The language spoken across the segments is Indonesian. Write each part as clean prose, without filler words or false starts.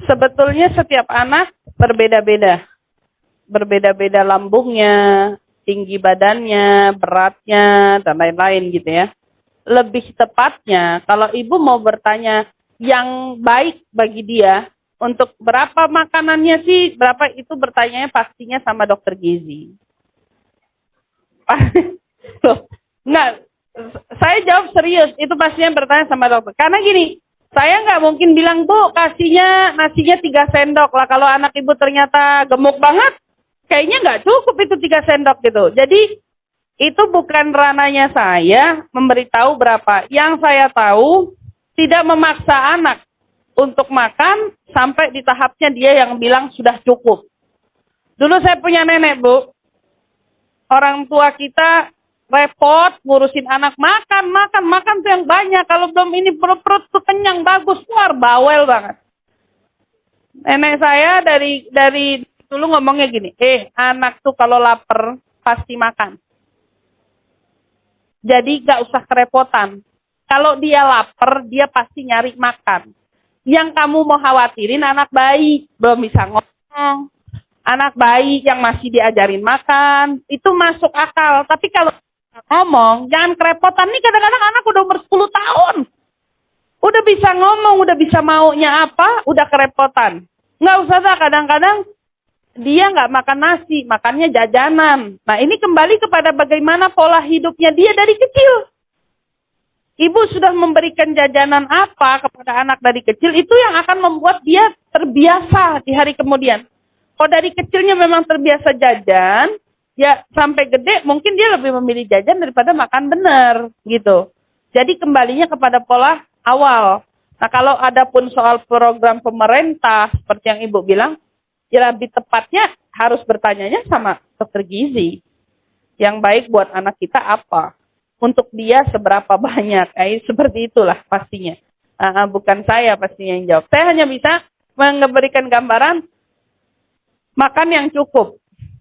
Sebetulnya setiap anak berbeda-beda. Berbeda-beda lambungnya, tinggi badannya, beratnya, dan lain-lain gitu ya. Lebih tepatnya, kalau ibu mau bertanya yang baik bagi dia, untuk berapa makanannya sih, berapa itu bertanya pastinya sama dokter gizi. Enggak, saya jawab serius, itu pastinya bertanya sama dokter. Karena gini, saya nggak mungkin bilang, Bu, kasihnya nasinya 3 sendok lah. Kalau anak ibu ternyata gemuk banget, kayaknya nggak cukup itu 3 sendok gitu. Jadi, itu bukan rananya saya memberitahu berapa. Yang saya tahu, tidak memaksa anak untuk makan sampai di tahapnya dia yang bilang sudah cukup. Dulu saya punya nenek, Bu. Orang tua kita repot ngurusin anak, makan tuh yang banyak. Kalau belum ini perut tuh kenyang, bagus, keluar bawel banget. Nenek saya dari dulu ngomongnya gini, anak tuh kalau lapar pasti makan. Jadi gak usah kerepotan. Kalau dia lapar, dia pasti nyari makan. Yang kamu mau khawatirin anak bayi, belum bisa ngomong. Anak bayi yang masih diajarin makan, itu masuk akal. Tapi kalau ngomong, jangan kerepotan. Nih kadang-kadang anak udah umur 10 tahun. Udah bisa ngomong, udah bisa maunya apa, udah kerepotan. Nggak usah dah, kadang-kadang dia nggak makan nasi, makannya jajanan. Nah ini kembali kepada bagaimana pola hidupnya dia dari kecil. Ibu sudah memberikan jajanan apa kepada anak dari kecil, itu yang akan membuat dia terbiasa di hari kemudian. Kalau dari kecilnya memang terbiasa jajan, ya sampai gede mungkin dia lebih memilih jajan daripada makan benar gitu. Jadi kembalinya kepada pola awal. Nah kalau ada pun soal program pemerintah seperti yang Ibu bilang, ya lebih tepatnya harus bertanyanya sama dokter gizi. Yang baik buat anak kita apa? Untuk dia seberapa banyak? Seperti itulah pastinya. Bukan saya pastinya yang jawab. Saya hanya bisa memberikan gambaran makan yang cukup,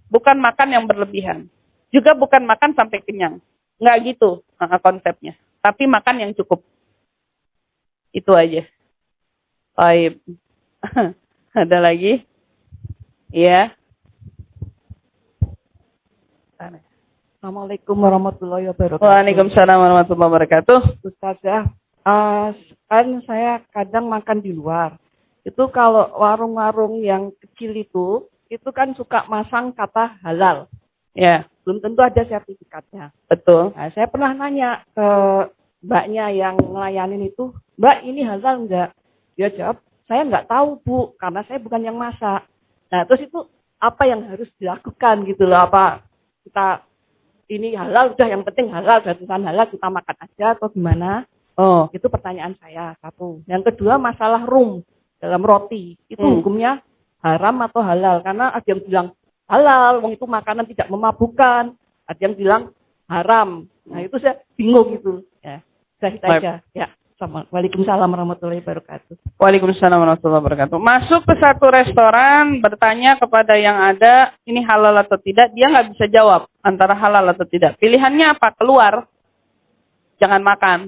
bukan makan yang berlebihan. Juga bukan makan sampai kenyang. Nggak gitu konsepnya. Tapi makan yang cukup. Itu aja. Baik. Ada lagi? Iya. Assalamualaikum warahmatullahi wabarakatuh. Waalaikumsalam warahmatullahi wabarakatuh. Ustazah, kan saya kadang makan di luar. Itu kalau warung-warung yang kecil itu kan suka masang kata halal. Ya. Belum tentu ada sertifikatnya. Betul. Nah, saya pernah nanya ke mbaknya yang ngelayanin itu, Mbak ini halal enggak? Dia jawab, saya enggak tahu Bu, karena saya bukan yang masak. Nah terus itu apa yang harus dilakukan gitu loh, apa kita ini halal, udah yang penting halal, tulisan halal kita makan aja atau gimana? Oh, Itu pertanyaan saya, satu. Yang kedua masalah rum dalam roti, itu hukumnya haram atau halal? Karena ada yang bilang halal, wong itu makanan tidak memabukkan. Ada yang bilang haram. Nah itu saya bingung gitu. Ya, saya aja. Ya, Waalaikumsalam warahmatullahi wabarakatuh. Waalaikumsalam warahmatullahi wabarakatuh. Masuk ke satu restoran, bertanya kepada yang ada, ini halal atau tidak, dia nggak bisa jawab antara halal atau tidak. Pilihannya apa? Keluar. Jangan makan.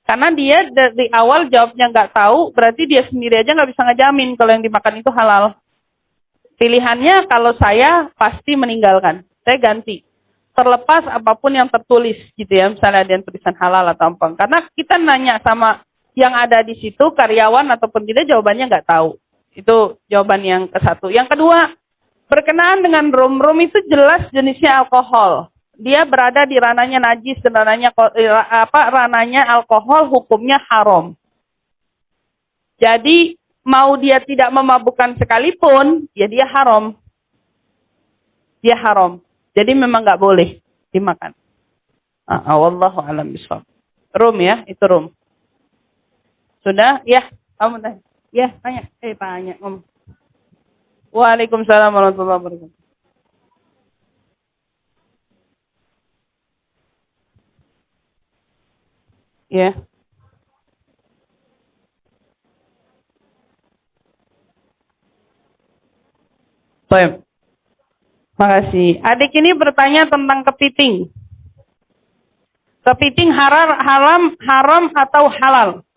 Karena dia dari awal jawabnya nggak tahu, berarti dia sendiri aja nggak bisa ngejamin kalau yang dimakan itu halal. Pilihannya kalau saya pasti meninggalkan. Saya ganti. Terlepas apapun yang tertulis gitu ya, misalnya ada yang tulisan halal atau apa. Karena kita nanya sama yang ada di situ, karyawan ataupun tidak, jawabannya nggak tahu. Itu jawaban yang ke satu. Yang kedua, berkenaan dengan rum. Rum itu jelas jenisnya alkohol. Dia berada di ranahnya najis dan ranahnya alkohol, hukumnya haram. Jadi mau dia tidak memabukkan sekalipun, ya dia haram. Dia haram. Jadi memang nggak boleh dimakan. Wallahu a'lam bishawab. Rum ya, itu rum. Sudah? Ya, kamu tanya. Ya, tanya. Tanya. Waalaikumsalam warahmatullahi wabarakatuh. Ya. Baik. Makasih. Adik ini bertanya tentang kepiting. Kepiting haram atau halal?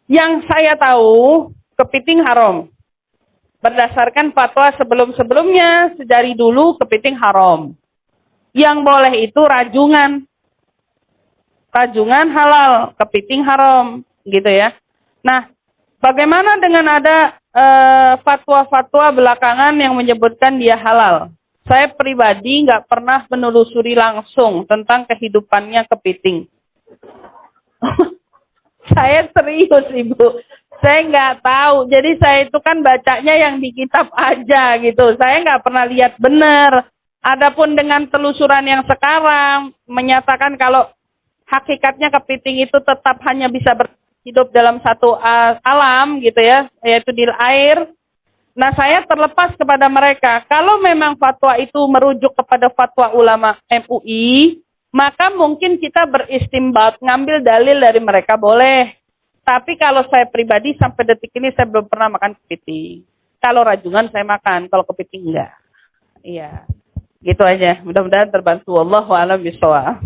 Yang saya tahu, kepiting haram. Berdasarkan fatwa sebelum-sebelumnya, sejari dulu kepiting haram. Yang boleh itu rajungan. Rajungan halal, kepiting haram, gitu ya. Nah, bagaimana dengan ada fatwa-fatwa belakangan yang menyebutkan dia halal? Saya pribadi nggak pernah menelusuri langsung tentang kehidupannya kepiting. Saya serius, Ibu. Saya nggak tahu. Jadi saya itu kan bacanya yang di kitab aja gitu. Saya nggak pernah lihat benar. Adapun dengan telusuran yang sekarang menyatakan kalau hakikatnya kepiting itu tetap hanya bisa hidup dalam satu alam gitu ya, yaitu di air. Nah, saya terlepas kepada mereka. Kalau memang fatwa itu merujuk kepada fatwa ulama MUI, maka mungkin kita beristimbat, ngambil dalil dari mereka boleh. Tapi kalau saya pribadi sampai detik ini saya belum pernah makan kepiting. Kalau rajungan saya makan, kalau kepiting enggak. Iya. Gitu aja. Mudah-mudahan terbantu. Wallahu a'lam bishawab.